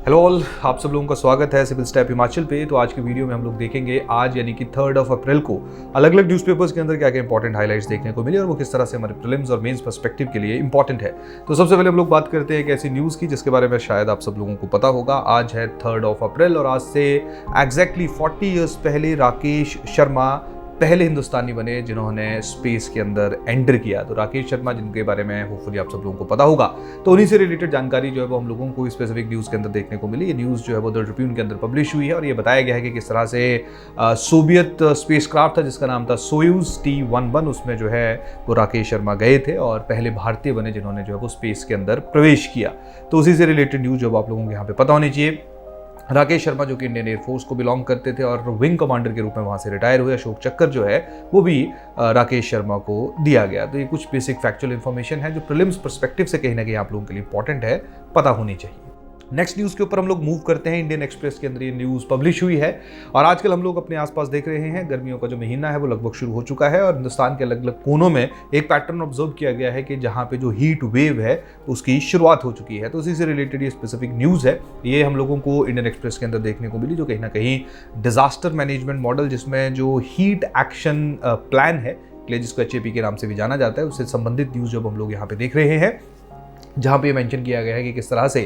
Hello all, आप सब लोगों का स्वागत है सिविल स्टेप हिमाचल पे। तो आज की वीडियो में हम लोग देखेंगे आज यानी कि 3 अप्रैल को अलग अलग न्यूज़पेपर्स के अंदर क्या क्या इंपॉर्टेंट हाइलाइट्स देखने को मिले और वो किस तरह से हमारे प्रीलिम्स और मेंस पर्सपेक्टिव के लिए इंपॉर्टेंट है। तो सबसे पहले हम लोग बात करते हैं एक ऐसी न्यूज़ की जिसके बारे में शायद आप सब लोगों को पता होगा। आज है 3 अप्रैल और आज से एग्जैक्टली 40 ईयर्स पहले राकेश शर्मा पहले हिंदुस्तानी बने जिन्होंने स्पेस के अंदर एंटर किया। तो राकेश शर्मा जिनके बारे में होपफुली आप सब लोगों को पता होगा, तो उन्हीं से रिलेटेड जानकारी जो है वो हम लोगों को स्पेसिफिक न्यूज़ के अंदर देखने को मिली। ये न्यूज़ जो है वो द ट्रिब्यून के अंदर पब्लिश हुई है और ये बताया गया है कि किस तरह से सोवियत स्पेस क्राफ्ट था जिसका नाम था सोयूज T-11, उसमें जो है वो राकेश शर्मा गए थे और पहले भारतीय बने जिन्होंने जो है वो स्पेस के अंदर प्रवेश किया। तो उसी से रिलेटेड न्यूज़ जो आप लोगों को यहाँ पे पता होनी चाहिए। राकेश शर्मा जो कि इंडियन एयरफोर्स को बिलोंग करते थे और विंग कमांडर के रूप में वहाँ से रिटायर हुए। अशोक चक्कर जो है वो भी राकेश शर्मा को दिया गया। तो ये कुछ बेसिक फैक्चुअल इन्फॉर्मेशन है जो प्रीलिम्स पर्सपेक्टिव से कहीं ना कहीं आप लोगों के लिए इंपॉर्टेंट है, पता होनी चाहिए। नेक्स्ट न्यूज़ के ऊपर हम लोग मूव करते हैं। इंडियन एक्सप्रेस के अंदर ये न्यूज़ पब्लिश हुई है और आजकल हम लोग अपने आसपास देख रहे हैं गर्मियों का जो महीना है वो लगभग शुरू हो चुका है और हिंदुस्तान के अलग अलग कोनों में एक पैटर्न ऑब्जर्व किया गया है कि जहाँ पे जो हीट वेव है उसकी शुरुआत हो चुकी है। तो उसी से रिलेटेड ये स्पेसिफिक न्यूज़ है, ये हम लोगों को इंडियन एक्सप्रेस के अंदर देखने को मिली, जो कहीं ना कहीं डिजास्टर मैनेजमेंट मॉडल जिसमें जो हीट एक्शन प्लान है जिसको HAP के नाम से भी जाना जाता है, उससे संबंधित न्यूज़ जब हम लोग यहाँ पे देख रहे हैं, जहाँ पे मेंशन किया गया है कि किस तरह से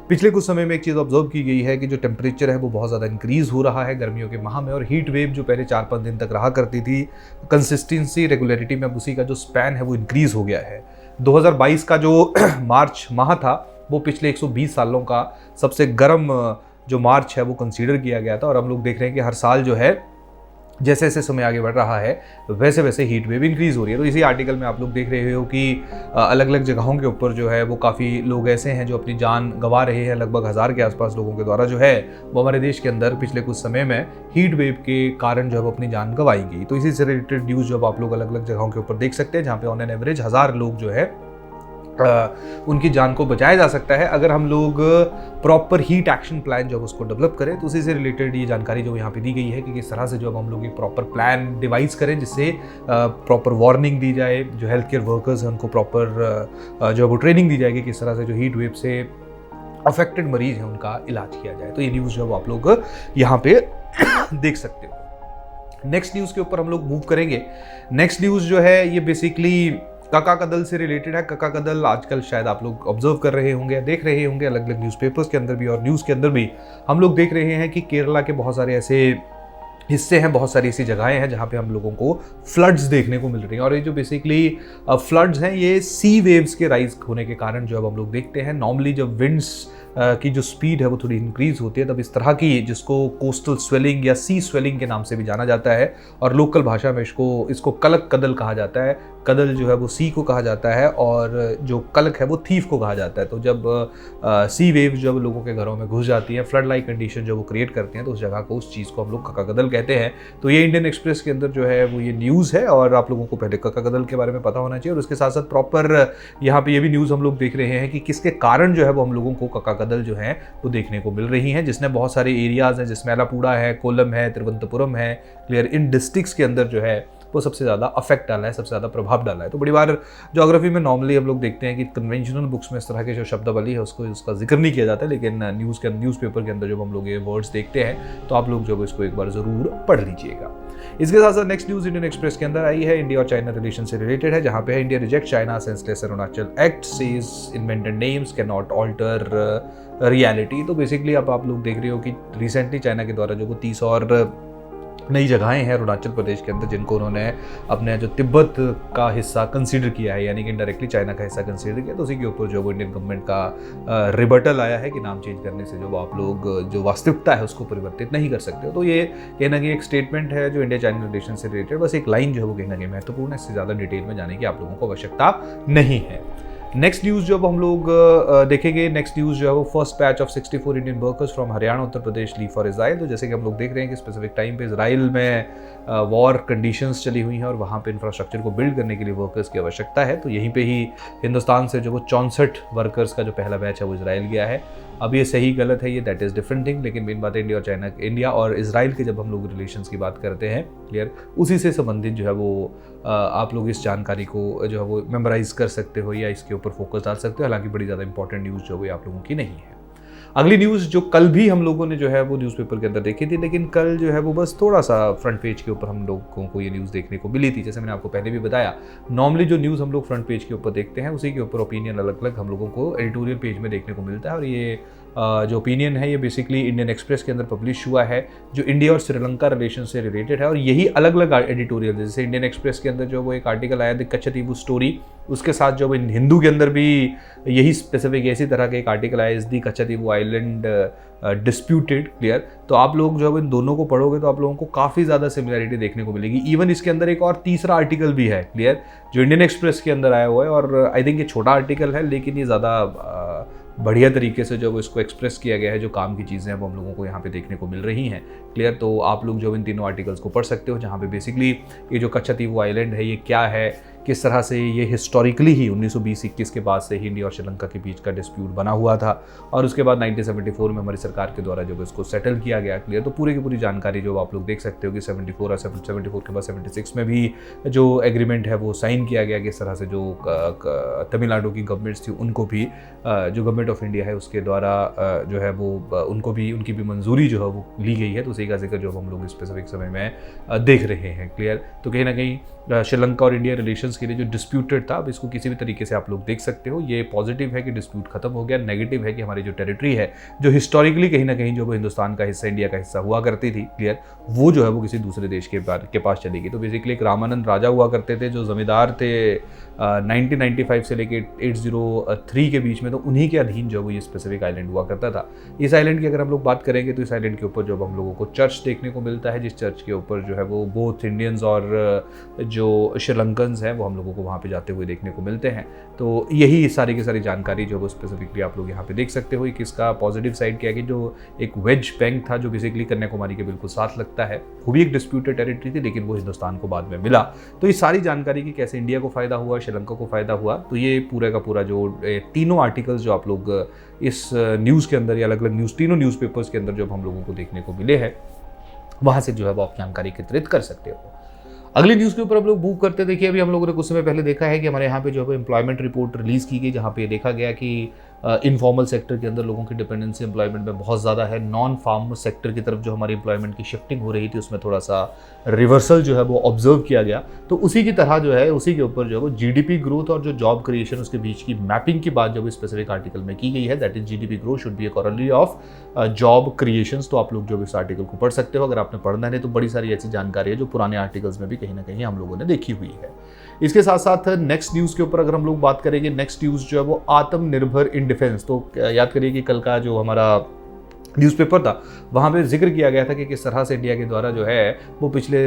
पिछले कुछ समय में एक चीज़ ऑब्जर्व की गई है कि जो टेम्परेचर है वो बहुत ज़्यादा इंक्रीज़ हो रहा है गर्मियों के माह में और हीट वेव जो पहले 4-5 दिन तक रहा करती थी कंसिस्टेंसी रेगुलरिटी में, अब उसी का जो स्पैन है वो इंक्रीज़ हो गया है। 2022 का जो मार्च माह था वो पिछले 120 सालों का सबसे गर्म जो मार्च है वो कंसीडर किया गया था और हम लोग देख रहे हैं कि हर साल जो है जैसे जैसे समय आगे बढ़ रहा है वैसे वैसे हीट वेव इंक्रीज़ हो रही है। तो इसी आर्टिकल में आप लोग देख रहे हो कि अलग अलग जगहों के ऊपर जो है वो काफ़ी लोग ऐसे हैं जो अपनी जान गंवा रहे हैं। लगभग 1000 के आसपास लोगों के द्वारा जो है वो हमारे देश के अंदर पिछले कुछ समय में हीट वेव के कारण जो है वो अपनी जान गंवाएंगी। तो इसी से रिलेटेड न्यूज़ जो आप लोग अलग अलग जगहों के ऊपर देख सकते हैं जहाँ पे ऑन एन एवरेज 1000 लोग जो है उनकी जान को बचाया जा सकता है अगर हम लोग प्रॉपर हीट एक्शन प्लान जो है उसको डेवलप करें। तो उसी से रिलेटेड ये जानकारी जो यहाँ पे दी गई है कि किस तरह से जो अब हम लोग एक प्रॉपर प्लान डिवाइस करें जिससे प्रॉपर वार्निंग दी जाए, जो हेल्थ केयर वर्कर्स हैं उनको प्रॉपर जो है वो ट्रेनिंग दी जाएगी, किस तरह से जो हीट वेव से अफेक्टेड मरीज हैं उनका इलाज किया जाए। तो ये न्यूज़ जो है आप लोग यहाँ पे देख सकते हो। नेक्स्ट न्यूज़ के ऊपर हम लोग मूव करेंगे। नेक्स्ट न्यूज़ जो है ये बेसिकली कका कदल से रिलेटेड है। कका कदल आजकल शायद आप लोग ऑब्जर्व कर रहे होंगे, देख रहे होंगे अलग अलग न्यूज़पेपर्स के अंदर भी और न्यूज़ के अंदर भी हम लोग देख रहे हैं कि केरला के बहुत सारे ऐसे हिस्से हैं, बहुत सारी ऐसी जगहें हैं जहाँ पे हम लोगों को फ्लड्स देखने को मिल रही हैं और ये जो बेसिकली फ्लड्स हैं ये सी वेव्स के राइज होने के कारण जो अब हम लोग देखते हैं। नॉर्मली जब विंड्स की जो स्पीड है वो थोड़ी इंक्रीज होती है तब इस तरह की, जिसको कोस्टल स्वेलिंग या सी स्वेलिंग के नाम से भी जाना जाता है और लोकल भाषा में इसको कलक कदल कहा जाता है। कदल जो है वो सी को कहा जाता है और जो कलक है वो थीफ को कहा जाता है। तो जब सी वेव जब लोगों के घरों में घुस जाती है, फ्लड लाइक कंडीशन जो वो क्रिएट करते हैं, तो उस जगह को, उस चीज़ को हम लोग कका कदल कहते हैं। तो ये इंडियन एक्सप्रेस के अंदर जो है वो ये न्यूज़ है और आप लोगों को पहले कका कदल के बारे में पता होना चाहिए और उसके साथ साथ प्रॉपर यहाँ पे ये भी न्यूज़ हम लोग देख रहे हैं कि किसके कारण जो है वो हम लोगों को कका कदल जो है वो देखने को मिल रही हैं, जिसने बहुत सारे एरियाज़ हैं जिसमें अलापुड़ा है, कोलम है, तिरुवनंतपुरम है, क्लियर, इन डिस्ट्रिक्ट्स के अंदर जो है वो सबसे ज़्यादा अफेक्ट डाला है, सबसे ज़्यादा प्रभाव डाला है। तो बड़ी बार ज्योग्राफी में नॉर्मली हम लोग देखते हैं कि कन्वेंशनल बुक्स में इस तरह के जो शब्दावली है उसका जिक्र नहीं किया जाता है, लेकिन न्यूज़पेपर के अंदर जब हम लोग ये वर्ड्स देखते हैं तो आप लोग जो इसको एक बार ज़रूर पढ़ लीजिएगा। इसके साथ साथ नेक्स्ट न्यूज़ इंडियन एक्सप्रेस के अंदर आई है, इंडिया और चाइना रिलेशन से रिलेटेड है, जहाँ पे है India reject China senseless Arunachal act, says invented names can not alter reality. तो बेसिकली अब आप लोग देख रहे हो कि रिसेंटली चाइना के द्वारा जो वो 30 और नई जगहें हैं अरुणाचल प्रदेश के अंदर जिनको उन्होंने अपने जो तिब्बत का हिस्सा कंसीडर किया है, यानी कि इनडायरेक्टली चाइना का हिस्सा कंसीडर किया, तो उसी के ऊपर जो वो इंडियन गवर्नमेंट का रिबटल आया है कि नाम चेंज करने से जो आप लोग जो वास्तविकता है उसको परिवर्तित नहीं कर सकते हो। तो ये कहीं ना कहीं एक स्टेटमेंट है जो इंडिया चाइना रिलेशन से रिलेटेड, बस एक लाइन जो है वो कहीं ना कहीं महत्वपूर्ण है, इससे ज़्यादा डिटेल में जाने की आप लोगों को आवश्यकता नहीं है। नेक्स्ट न्यूज़ जो अब हम लोग देखेंगे, नेक्स्ट न्यूज़ जो है वो first batch of 64 Indian workers from Haryana Uttar Pradesh leave for Israel. तो जैसे कि हम लोग देख रहे हैं कि स्पेसिफिक टाइम पे इजराइल में वॉर कंडीशंस चली हुई हैं और वहाँ पे इंफ्रास्ट्रक्चर को बिल्ड करने के लिए वर्कर्स की आवश्यकता है। तो यहीं पे ही हिंदुस्तान से जो वो 64 वर्कर्स का जो पहला बैच है वो इजराइल गया है। अब ये सही गलत है, ये दैट इज़ डिफरेंट थिंग, लेकिन मेन बात है इंडिया और इजराइल के जब हम लोग रिलेशंस की बात करते हैं, क्लियर, उसी से संबंधित जो है वो आप लोग इस जानकारी को जो है वो मेमोराइज कर सकते हो या इसके ऊपर फोकस डाल सकते हो। हालांकि बड़ी ज़्यादा इंपॉर्टेंट न्यूज़ जो है आप लोगों की नहीं है। अगली न्यूज़ जो कल भी हम लोगों ने जो है वो न्यूज़पेपर के अंदर देखी थी, लेकिन कल जो है वो बस थोड़ा सा फ्रंट पेज के ऊपर हम लोगों को ये न्यूज़ देखने को मिली थी। जैसे मैंने आपको पहले भी बताया, नॉर्मली जो न्यूज़ हम लोग फ्रंट पेज के ऊपर देखते हैं उसी के ऊपर ओपिनियन अलग अलग हम लोगों को एडिटोरियल पेज में देखने को मिलता है। और ये जो ओपिनियन है ये बेसिकली इंडियन एक्सप्रेस के अंदर पब्लिश हुआ है, जो इंडिया और श्रीलंका रिलेशन से रिलेटेड है। और यही अलग अलग एडिटोरियल, जैसे इंडियन एक्सप्रेस के अंदर जो वो एक आर्टिकल आया द कच्छतीवू स्टोरी, उसके साथ जो हिंदू के अंदर भी यही स्पेसिफिक इसी तरह का एक आर्टिकल आया इस दी कच्छतीवू आइलैंड डिस्प्यूटेड। क्लियर। तो आप लोग जो इन दोनों को पढ़ोगे तो आप लोगों को काफ़ी ज़्यादा सिमिलरिटी देखने को मिलेगी। इवन इसके अंदर एक और तीसरा आर्टिकल भी है, क्लियर, जो इंडियन एक्सप्रेस के अंदर आया हुआ है। और आई थिंक ये छोटा आर्टिकल है, लेकिन ये ज़्यादा बढ़िया तरीके से जो इसको एक्सप्रेस किया गया है, जो काम की चीज़ें हैं वो हम लोगों को यहाँ पे देखने को मिल रही हैं। क्लियर। तो आप लोग जो इन तीनों आर्टिकल्स को पढ़ सकते हो, जहाँ पे बेसिकली ये जो कच्छतीवू आइलैंड है ये क्या है, किस तरह से ये हिस्टोरिकली ही 1920-21 के बाद से ही इंडिया और श्रीलंका के बीच का डिस्प्यूट बना हुआ था, और उसके बाद 1974 में हमारी सरकार के द्वारा जब इसको सेटल किया गया। क्लियर। तो पूरी की पूरी जानकारी जो आप लोग देख सकते हो कि 74 और 74 के बाद 76 में भी जो एग्रीमेंट है वो साइन किया गया, किस तरह से जो तमिलनाडु की गवर्नमेंट्स थी उनको भी जो गवर्नमेंट ऑफ इंडिया है उसके द्वारा जो है वो उनको भी उनकी भी मंजूरी जो है वो ली गई है। तो उसी का जिक्र जो हम लोग स्पेसिफिक समय में देख रहे हैं। क्लियर। तो कहीं ना कहीं श्रीलंका और इंडिया रिलेशंस के लिए जो डिस्प्यूटेड था, अब इसको किसी भी तरीके से आप लोग देख सकते हो। ये पॉजिटिव है कि डिस्प्यूट खत्म हो गया, नेगेटिव है कि हमारी जो टेरिटरी है जो हिस्टोरिकली कहीं ना कहीं जो वो हिंदुस्तान का हिस्सा, इंडिया का हिस्सा हुआ करती थी, क्लियर, वो जो है वो किसी दूसरे देश के पास चलेगी। तो बेसिकली एक रामानंद राजा हुआ करते थे जो जमींदार थे 1995 से लेके 803 के बीच में, तो उन्हीं के अधीन जो वो ये स्पेसिफिक आइलैंड हुआ करता था। इस आइलैंड की अगर हम लोग बात करेंगे तो इस आइलैंड के ऊपर जो हम लोगों को चर्च देखने को मिलता है, जिस चर्च के ऊपर जो है वो बोथ इंडियंस और जो श्रीलंकन्स हैं वो हम लोगों को वहाँ पे जाते हुए देखने को मिलते हैं। तो यही सारी की सारी जानकारी जो वो स्पेसिफिकली आप लोग यहाँ पे देख सकते हो। इसका पॉजिटिव साइड क्या है कि जो एक वेज बैंक था जो बेसिकली कन्याकुमारी के बिल्कुल साथ लगता है, वो भी एक डिस्प्यूटेड टेरिटरी थी, लेकिन वो हिंदुस्तान को बाद में मिला। तो ये सारी जानकारी की कैसे इंडिया को फ़ायदा हुआ, श्रीलंका को फ़ायदा हुआ, तो ये पूरा का पूरा जो तीनों आर्टिकल्स जो आप लोग इस न्यूज़ के अंदर या अलग अलग तीनों न्यूज़पेपर्स के अंदर जो हम लोगों को देखने को मिले हैं, वहाँ से जो है वो आप जानकारी एकत्रित कर सकते हो। अगली न्यूज़ के ऊपर हम लोग मूव करते। देखिए, अभी हम लोगों ने कुछ समय पहले देखा है कि हमारे यहाँ पे जो है एम्प्लॉयमेंट रिपोर्ट रिलीज़ की गई, जहाँ पे देखा गया कि इनफॉर्मल सेक्टर के अंदर लोगों की डिपेंडेंसी एम्प्लॉयमेंट में बहुत ज़्यादा है। नॉन फार्म सेक्टर की तरफ जो हमारी एम्प्लॉयमेंट की शिफ्टिंग हो रही थी उसमें थोड़ा सा रिवर्सल जो है वो ऑब्जर्व किया गया। तो उसी की तरह जो है उसी के ऊपर जो है वो जीडीपी ग्रोथ और जो जॉब क्रिएशन उसके बीच की मैपिंग की बात जो स्पेसिफिक आर्टिकल में की गई है, that is GDP growth should be a corollary of job creations. तो आप लोग जो इस आर्टिकल को पढ़ सकते हो, अगर आपने पढ़ना है तो बड़ी सारी ऐसी जानकारी है जो पुराने आर्टिकल्स में भी कहीं ना कहीं हम लोगों ने देखी हुई है। इसके साथ साथ नेक्स्ट न्यूज़ के ऊपर अगर हम लोग बात करेंगे, नेक्स्ट न्यूज़ जो है वो आत्मनिर्भर इन डिफेंस। तो याद करिए कि कल का जो हमारा न्यूज़पेपर था वहाँ पे जिक्र किया गया था कि किस तरह से इंडिया के द्वारा जो है वो पिछले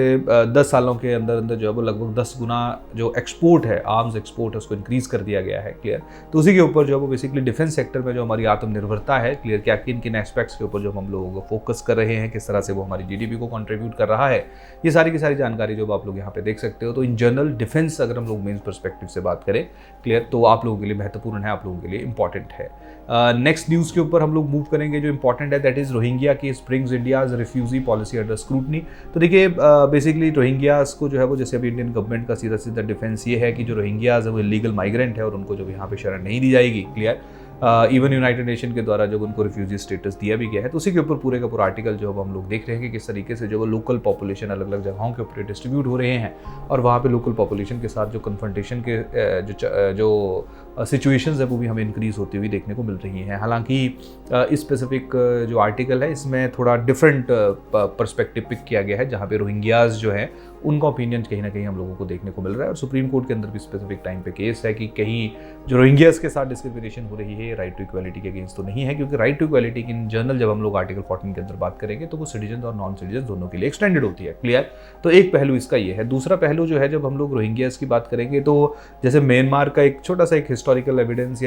10 सालों के अंदर अंदर जो है वो लगभग 10 गुना जो एक्सपोर्ट है, आर्म्स एक्सपोर्ट है, उसको इंक्रीज़ कर दिया गया है। क्लियर। तो उसी के ऊपर जो है वो बेसिकली डिफेंस सेक्टर में जो हमारी आत्मनिर्भरता है, क्लियर, क्या किन किन एस्पेक्ट्स के ऊपर जो हम लोगों को फोकस कर रहे हैं, किस तरह से वो हमारी जीडीपी को कंट्रीब्यूट कर रहा है, ये सारी की सारी जानकारी जो आप लोग यहाँ पे देख सकते हो। तो इन जनरल डिफेंस अगर हम लोग मेन पर्सपेक्टिव से बात करें, क्लियर, तो आप लोगों के लिए महत्वपूर्ण है, आप लोगों के लिए इंपॉर्टेंट है। नेक्स्ट न्यूज़ के ऊपर हम लोग मूव करेंगे जो इंपॉर्टेंट है, that is Rohingya case brings India's refugee policy under scrutiny. तो देखिए, बेसिकली रोहिंग्यास को जो है वो, जैसे अभी इंडियन गवर्नमेंट का सीधा सीधा डिफेंस ये है कि जो रोहिंग्याज है वो इलीगल माइग्रेंट है और उनको जो यहाँ पे शरण नहीं दी जाएगी। क्लियर। इवन यूनाइटेड नेशन के द्वारा जब उनको रिफ्यूजी स्टेटस दिया भी गया है। तो उसी के ऊपर पूरे का पूरा आर्टिकल जो हम लोग देख रहे हैं कि किस तरीके से जो वो लोकल पॉपुलेशन अलग अलग जगहों के ऊपर डिस्ट्रीब्यूट हो रहे हैं और वहाँ पे लोकल पॉपुलेशन के साथ जो कन्फ्रंटेशन के जो सिचुएशंस है वो भी हमें इंक्रीज़ होती हुई देखने को मिल रही हैं। हालांकि इस स्पेसिफिक जो आर्टिकल है इसमें थोड़ा डिफरेंट पर्सपेक्टिव पिक किया गया है, जहाँ पे रोहिंग्याज जो है उनका ओपिनियन कहीं ना कहीं हम लोगों को देखने को मिल रहा है। और सुप्रीम कोर्ट के अंदर भी स्पेसिफिक टाइम पे केस है कि कहीं जो रोहिंग्याज के साथ डिस्क्रिमिनेशन हो रही है राइट टू इक्वालिटी के अगेंस्ट तो नहीं है, क्योंकि right to equality in general जब हम लोग आर्टिकल 14 के अंदर बात करेंगे तो वो सिटीजन और नॉन सिटीजन दोनों के लिए एक्सटेंडेड होती है। क्लियर। तो एक पहलू इसका ये है। दूसरा पहलू जो है, जब हम लोग रोहिंग्याज की बात करेंगे तो जैसे म्यांमार का एक छोटा सा एक हिस्टोरिकल एविडेंस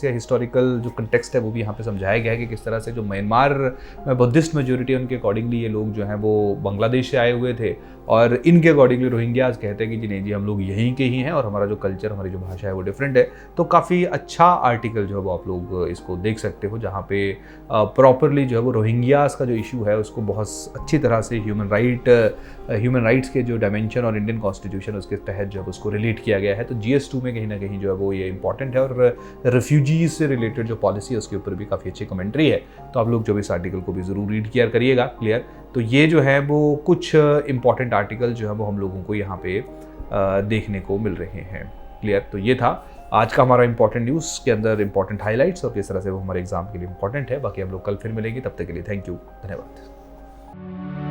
या हिस्टोरिकल जो कंटेक्स्ट है वो भी यहाँ पे समझाया गया है कि किस तरह से जो म्यांमार में बुद्धिस्ट मेजोरिटी उनके अकॉर्डिंगली ये लोग जो हैं वो बांग्लादेश से आए हुए थे और इनके अकॉर्डिंगली रोहिंग्याज कहते हैं कि जी नहीं जी, हम लोग यहीं के ही हैं और हमारा जो कल्चर, हमारी जो भाषा है वो डिफरेंट है। तो काफ़ी अच्छा आर्टिकल जो है वो आप लोग इसको देख सकते हो, जहाँ पे प्रॉपरली जो है वो रोहिंग्याज का जो इशू है उसको बहुत अच्छी तरह से ह्यूमन राइट्स के जो डायमेंशन और इंडियन कॉन्स्टिट्यूशन उसके तहत जो है उसको रिलेट किया गया है। तो GS2 में कहीं ना कहीं जो है वो ये इंपॉर्टेंट है, और रिफ्यूजीज से रिलेटेड जो पॉलिसी है उसके ऊपर भी काफ़ी अच्छी कमेंट्री है। तो आप लोग जो भी इस आर्टिकल को भी ज़रूर रीड किया करिएगा। क्लियर। तो ये जो है वो कुछ इंपॉर्टेंट आर्टिकल जो है वो हम लोगों को यहाँ पे देखने को मिल रहे हैं। क्लियर। तो ये था आज का हमारा इंपॉर्टेंट न्यूज़ के अंदर इंपॉर्टेंट हाईलाइट्स और किस तरह से वो हमारे एग्जाम के लिए इंपॉर्टेंट है। बाकी हम लोग कल फिर मिलेंगे, तब तक के लिए थैंक यू, धन्यवाद।